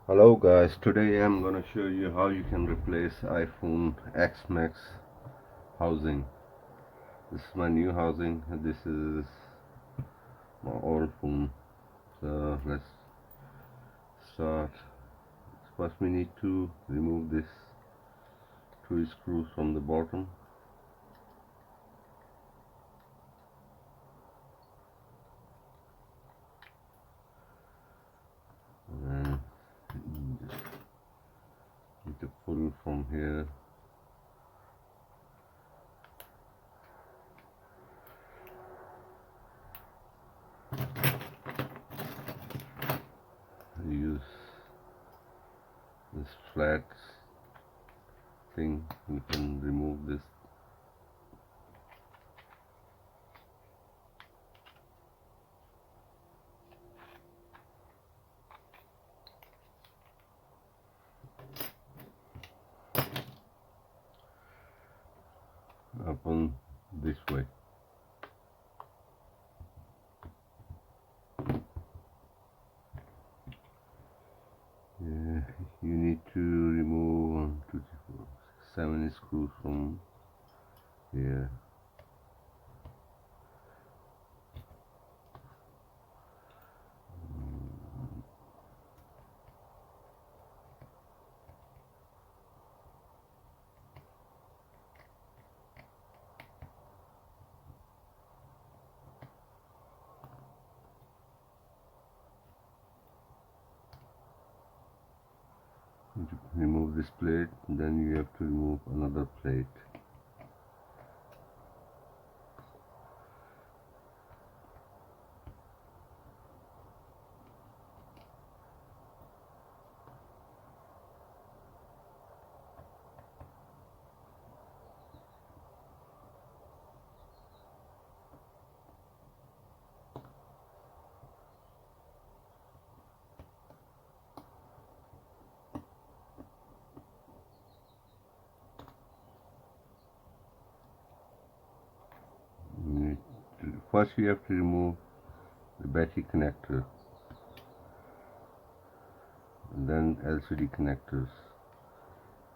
Hello guys, today I'm gonna show you how you can replace iPhone X Max housing. This is my new housing, this is my old phone. So let's start. First we need to remove this two screws from the bottom. And just need to pull from here. Use this flat thing, you can remove this. Upon this way. You need to remove 1, 2, 3, 4, 6, 7 screws from here. Remove this plate, then you have to remove another plate. First you have to remove the battery connector, and then LCD connectors.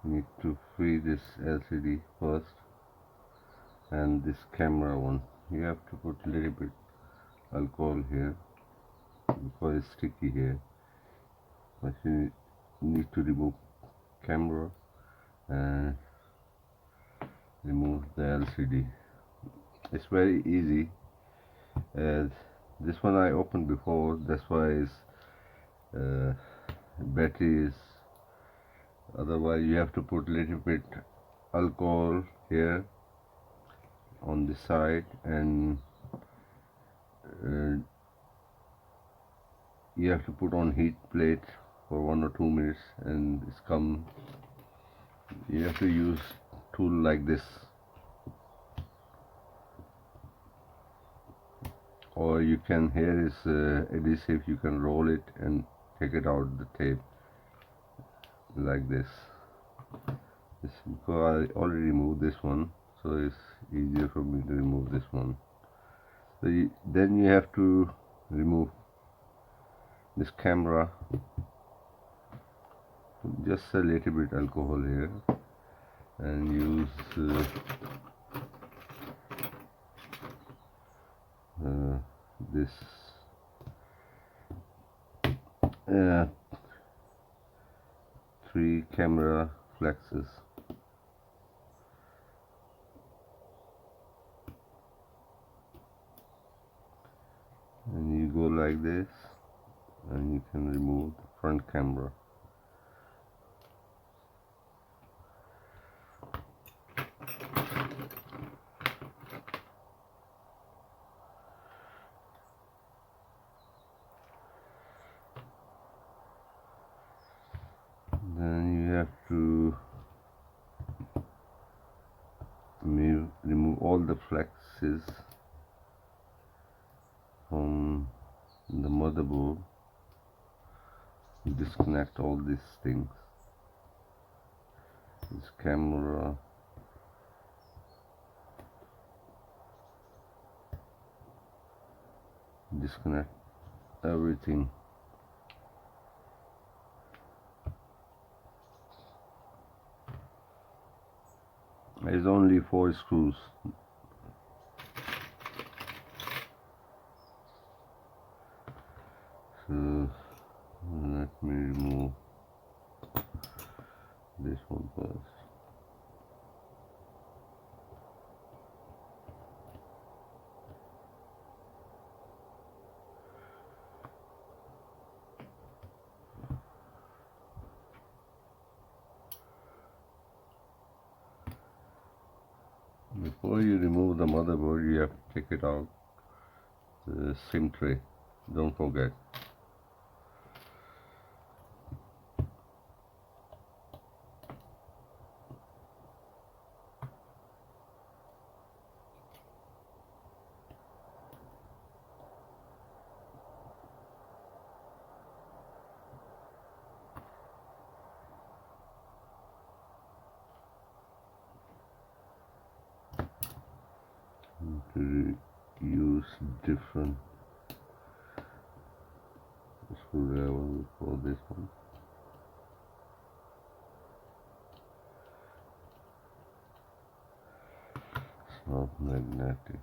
You need to free this LCD first, and this camera one. You have to put a little bit alcohol here because it's sticky here. But you need to remove camera and remove the LCD. It's very easy, as this one I opened before, that's why it's battery is, otherwise you have to put little bit alcohol here on the side, and you have to put on heat plate for 1 or 2 minutes, and it's come. You have to use tool like this, or you can, here is adhesive, you can roll it and take it out the tape like this. Because I already removed this one, so it's easier for me to remove this one. So then you have to remove this camera. Just a little bit alcohol here, and use this uh, 3 camera flexes. And you go like this, and you can remove the front camera. Then you have to remove all the flexes from the motherboard. Disconnect all these things. This camera, disconnect everything. There's only 4 screws. So let me remove this one first. Before you remove the motherboard, you have to take it out the SIM tray. Don't forget. To use different screwdriver for this one. It's not magnetic.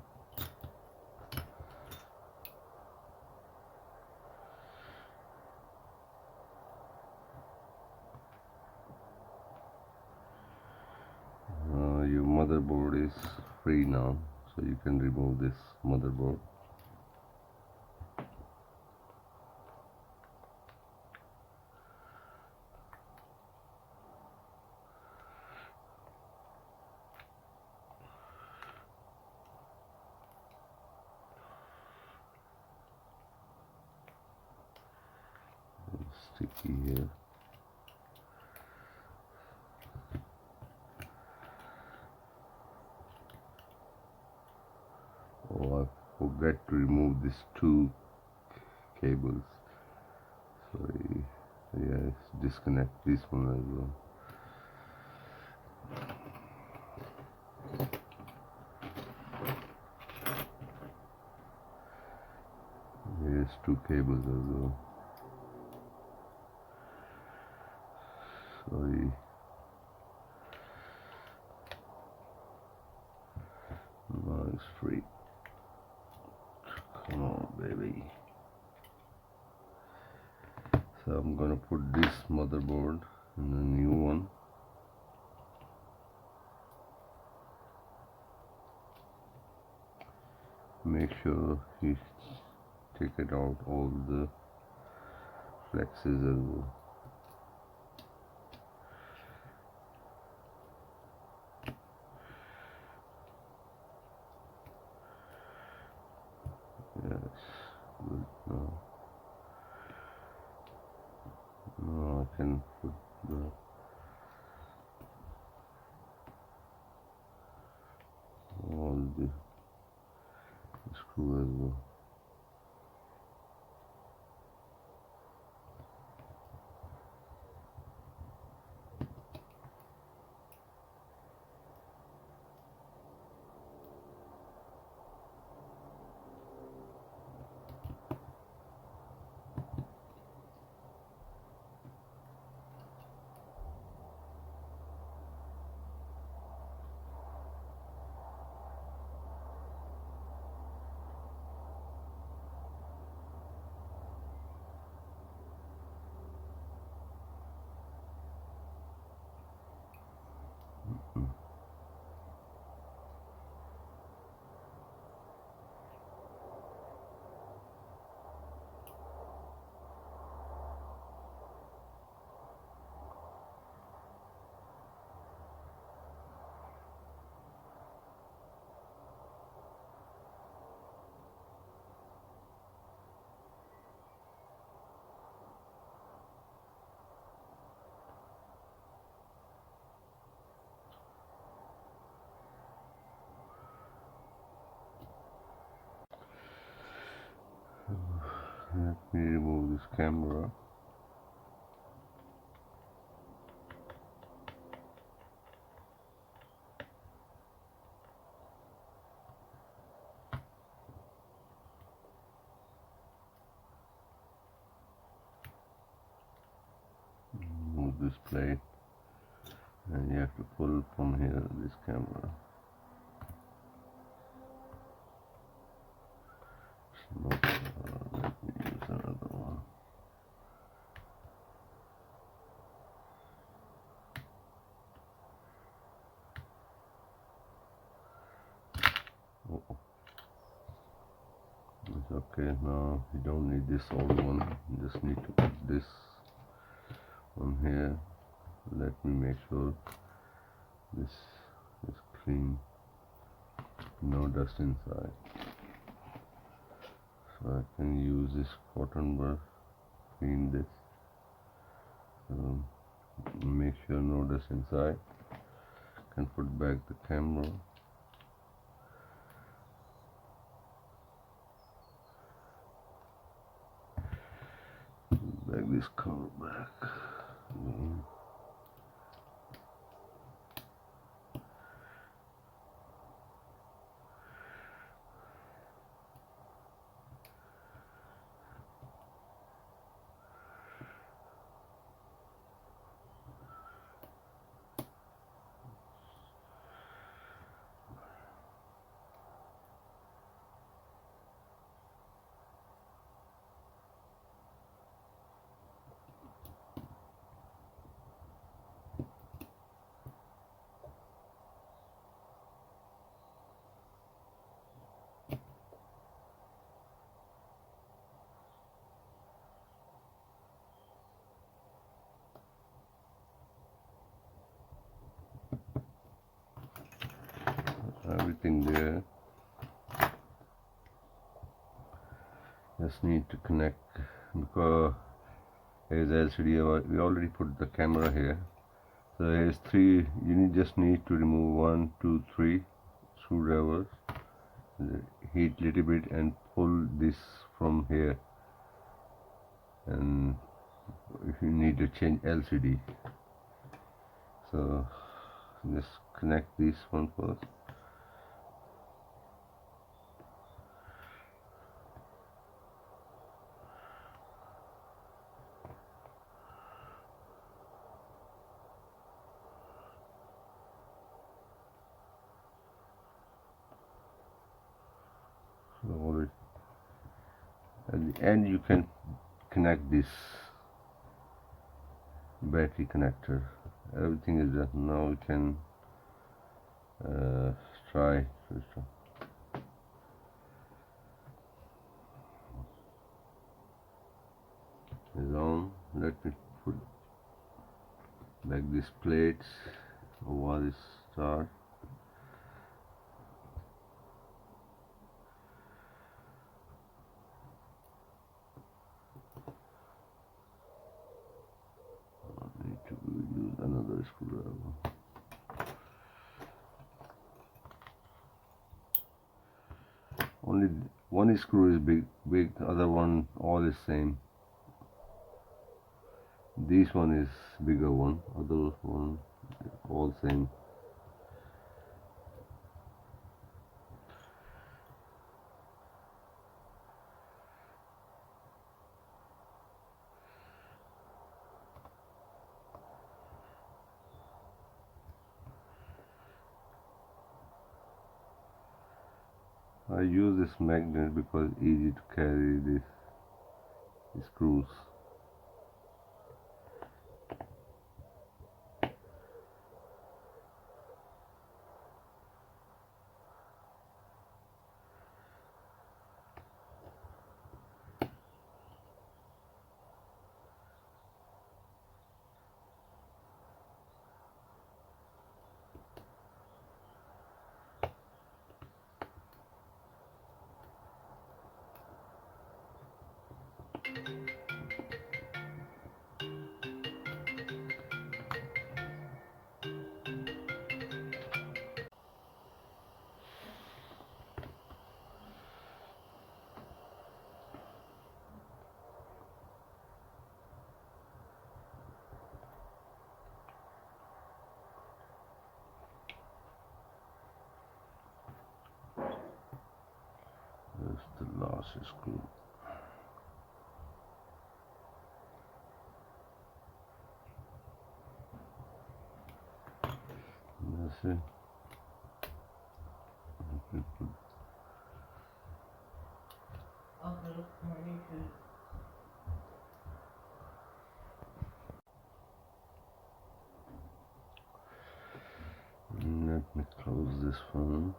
Your motherboard is free now, so you can remove this motherboard. Sticky here. Oh, I forgot to remove these 2 cables. Sorry. Yes, disconnect this one as well. Here's 2 cables as well. Sorry. Now it's free. Come on, baby. So I'm gonna put this motherboard in the new one. Make sure you take it out all the flexes as well. Yes, good. Now I can put the all the screw as well. Let me remove this camera. Remove this plate. and you have to pull from here this camera. Let me use another one. Oh, it's okay. Now you don't need this old one, you just need to put this on here. Let me make sure this is clean, no dust inside. So I can use this cotton brush, clean this, make sure no dust inside. Can put back the camera. Back this cover back. Everything there. Just need to connect, because here's LCD. We already put the camera here. So here's three. You just need to remove 1, 2, 3 screwdrivers. Heat little bit and pull this from here. And if you need to change LCD, so just connect this one first. So at the end you can connect this battery connector. Everything is done. Now we can try. Is on. Let me put back these plates while it starts. I need to use another screwdriver. Only one screw is big, other one all is same. This one is bigger one, other one all same. I use this magnet because it's easy to carry these screws. There's the last screw. it. Let me close this one.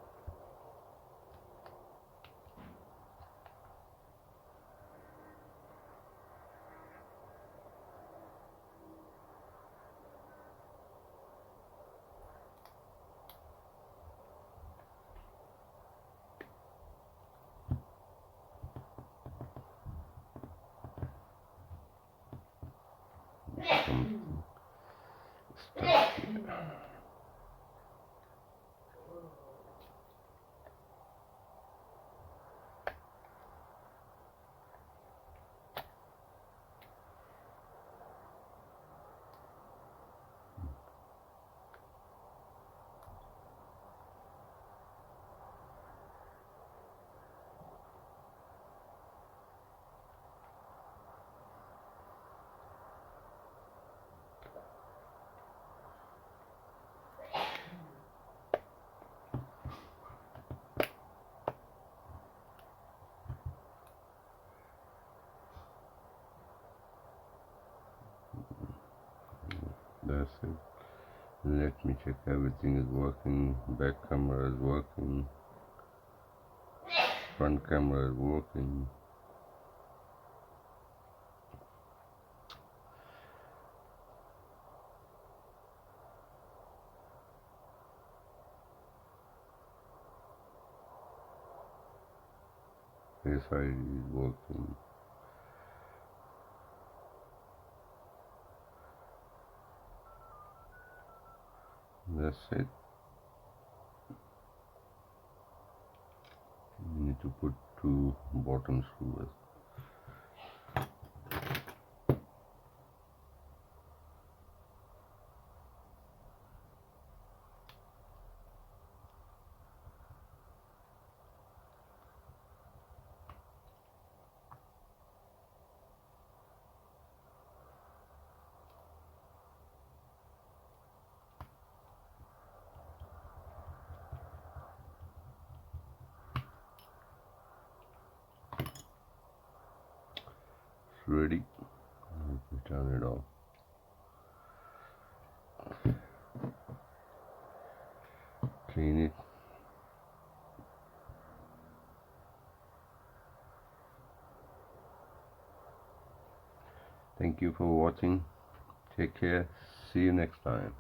That's it. Let me check everything is working. Back camera is working. Front camera is working. Face ID is working. That's it. You need to put 2 bottom screws. It's ready. Let me turn it off. Clean it. Thank you for watching. Take care. See you next time.